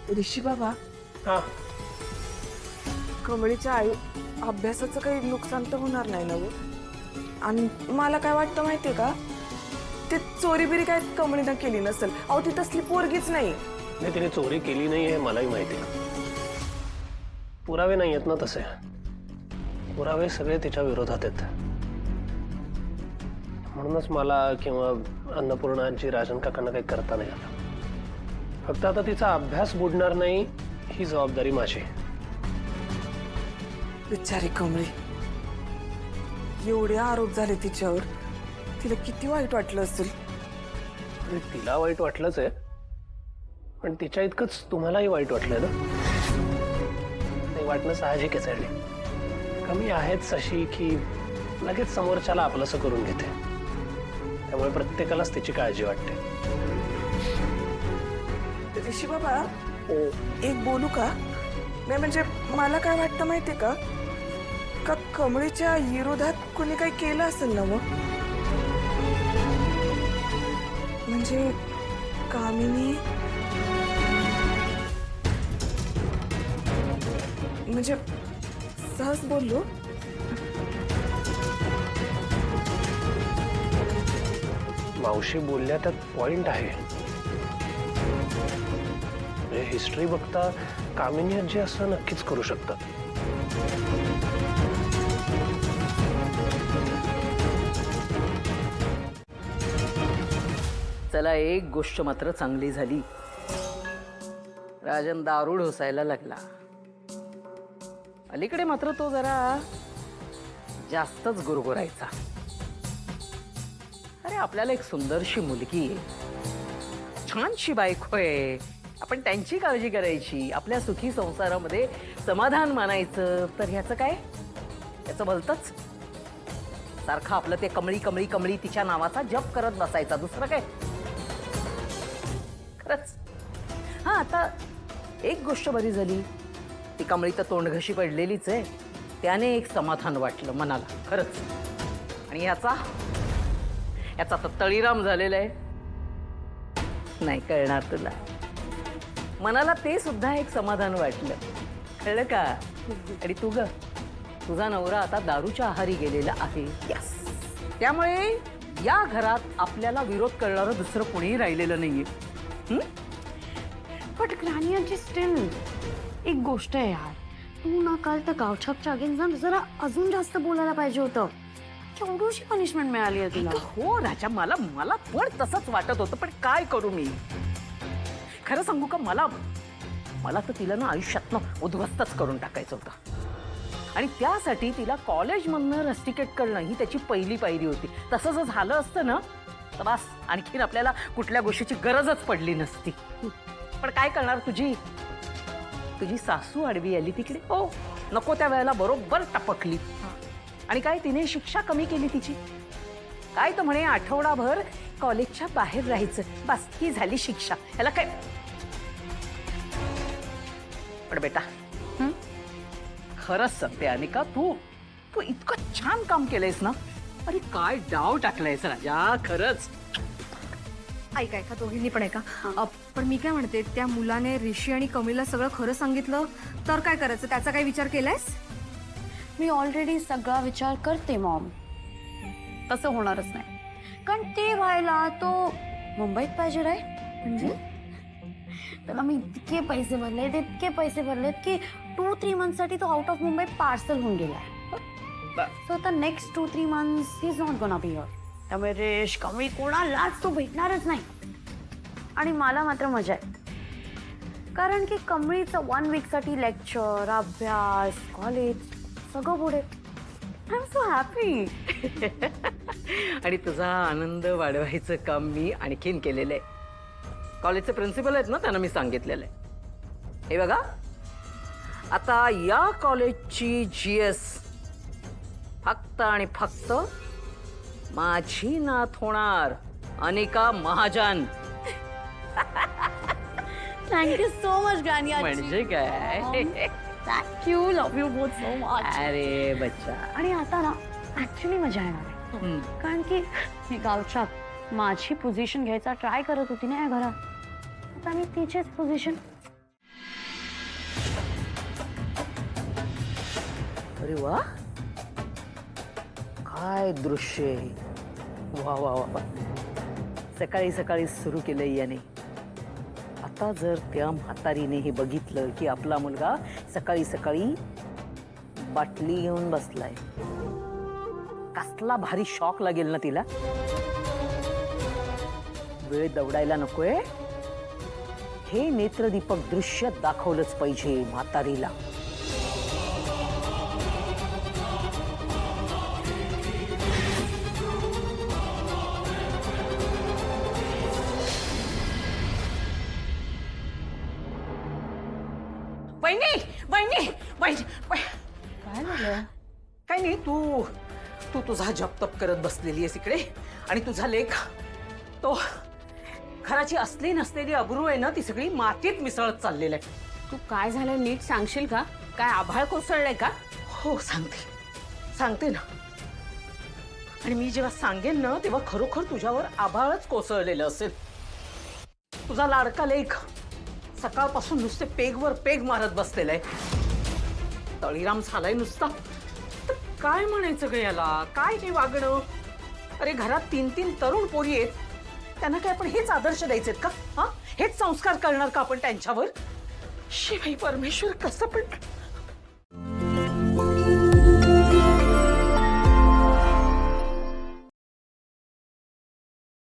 ऋषी बाबा, हा, कमळीच्या आई अभ्यासाचं काही नुकसान तर होणार नाही ना हो? आणि मला काय वाटतं माहितीये का, ते चोरी बिरी काय कमळीनं केली नसेल. अहो ती तसली पोरगीच नाही. नाही तिने चोरी केली नाही हे मलाही माहिती आहे. पुरावे नाही आहेत ना तसे. पुरावे सगळे तिच्या विरोधात आहेत. म्हणूनच मला किंवा अन्नपूर्णा आजी राजन काकांना काही करता नाही आलं. फक्त आता तिचा अभ्यास बुडणार नाही ही जबाबदारी माझी. बिचारी कमळी, एवढे आरोप झाले तिच्यावर, तिला किती वाईट वाटलं असेल. आणि तिला वाईट वाटलंच आहे, पण तिच्या इतकंच तुम्हालाही वाईट वाटलंय ना. नाही वाटणं साहजिकच आहे. कमी आहेच अशी की लगेच समोरच्याला आपलंसं करून घेते. त्यामुळे प्रत्येकालाच तिची काळजी वाटते. ऋषी बाबा, एक बोलू का? नाही म्हणजे मला काय वाटतं माहितीये का, का कमळीच्या विरोधात कोणी काही केलं असेल ना मग. म्हणजे कामिनी, म्हणजे सहज बोललो. मावशी बोलल्या त्यात पॉइंट आहे. हिस्ट्री बघता कामिनी आजी असं नक्कीच करू शकतात. चला, एक गोष्ट मात्र चांगली झाली. राजन दारू ढोसायला लागला. अलीकडे मात्र तो जरा जास्तच गुरगुरायचा. अरे आपल्याला एक सुंदरशी मुलगी आहे, छानशी बायको आहे, आपण त्यांची काळजी करायची, आपल्या सुखी संसारामध्ये समाधान मानायचं. तर ह्याचं काय, याचं भलतंच. सारखं आपलं ते कमळी कमळी कमळी तिच्या नावाचा जप करत बसायचा, दुसरं काय. खरंच. हा, आता एक गोष्ट बरी झाली, ती कमळी तर तोंडघशी पडलेलीच आहे, त्याने एक समाधान वाटलं मनाला खरंच. आणि याचा तर तळीराम झालेला आहे. नाही कळणार तुला, मनाला ते सुद्धा एक समाधान वाटलं, कळलं का. आणि तू ग, तुझा नवरा आता दारूच्या आहारी गेलेला आहे. यस, त्यामुळे या घरात आपल्याला विरोध करणारं दुसरं कोणीही राहिलेलं नाहीये. बट ग्रॅनियांची स्टिल एक गोष्ट आहे यार, तू ना काल तर गावछापच्या अगेन्स्ट जरा अजून जास्त बोलायला पाहिजे होतं. केवढीशी पनिशमेंट मिळाली आहे तुला. हो राजा, मला पण तसंच वाटत होतं, पण काय करू मी. खरं सांगू का, मला तर तिला ना आयुष्यातनं उद्ध्वस्तच करून टाकायचं होतं. आणि त्यासाठी तिला कॉलेजमधनं रस्टिकेट करणं ही त्याची पहिली पायरी होती. तसं जर झालं असतं ना तर बस आणखीन आपल्याला कुठल्या गोष्टीची गरजच पडली नसती. पण काय करणार, तुझी सासू आडवी आली तिकडे. हो, नको त्या वेळेला बरोबर टपकली. आणि काय, तिने शिक्षा कमी केली तिची. काय तर म्हणे आठवडाभर कॉलेजच्या बाहेर राहायचं, बस ही झाली शिक्षा. याला काय. पण बेटा, खरंच सांगते अनिका, तू इतकं छान काम केलंयस ना. अरे काय डाव टाकलायस राजा, खरंच. ऐका दोघींनी पण ऐका. पण मी काय म्हणते, त्या मुलाने ऋषी आणि कमळीला सगळं खरं सांगितलं तर काय करायचं, त्याचा काय विचार केलायस? मी ऑलरेडी सगळा विचार करते मॉम. तसं होणारच नाही, कारण ते व्हायला तो मुंबईत पाहिजे राय. म्हणजे त्याला मी इतके पैसे भरलेत की 2-3 मंथसाठी तो आउट ऑफ मुंबई पार्सल होऊन गेलाय. सो आता next 2-3 months he is not gonna be here. त्यामुळे रेश कमी कोणालाच तो भेटणारच नाही. आणि मला मात्र मजा आहे, कारण की कमळीचं 1 वीकसाठी लेक्चर, अभ्यास, कॉलेज सगळं पुढे. I am so happy. आणि तुझा आनंद वाढवायचं काम मी आणखीन केलेलं आहे. कॉलेजचे प्रिन्सिपल आहेत ना, त्यांना मी सांगितलेलं आहे, हे बघा, आता या कॉलेजची GS फक्त आणि फक्त माझी नात होणार, Anika Mahajan. Thank you so much granny. म्हणजे काय. Thank you, love you both so much. अरे बच्चा. आणि आता ना ऍक्च्युली मजा येणार आहे, कारण की मी गावच्या माझी पोझिशन घ्यायचा ट्राय करत होती ना या घरात. आता मी तिचीच पोझिशन अरे वा, काय दृश्य आहे. वा वा वा, सकाळी सकाळी सुरू केलंय याने. आता जर त्या म्हातारीने हे बघितलं की आपला मुलगा सकाळी सकाळी बाटली घेऊन बसलाय, कसला भारी शॉक लागेल ना तिला. वेळ दौडायला नकोय, हे नेत्रदीपक दृश्य दाखवलंच पाहिजे म्हातारीला. वहिनी वहिनी वहिनी, काय झालं? काय नाही, तू तू तुझा जप तप करत बसलेली आहेस इकडे, आणि तुझा लेख तो घराची असली नसलेली अब्रू आहे ना, ती सगळी मातीत मिसळत चाललेलं आहे. तू काय झालं नीट सांगशील का? काय आभाळ कोसळलंय का? हो सांगते ना. आणि मी जेव्हा सांगेन ना तेव्हा खरोखर तुझ्यावर आभाळच कोसळलेलं असेल. तुझा लाडका लेख सकाळपासून नुसते पेगवर पेग मारत बसलेला आहे. तळीराम झालाय नुसता. तर काय म्हणायचं ग याला? काय हे वागणं? अरे घरात 3-3 तरुण पोरी आहेत, त्यांना काय आपण हेच आदर्श द्यायचे का? हा, हेच संस्कार करणार का आपण त्यांच्यावर? शिवाई परमेश्वर, कसं पण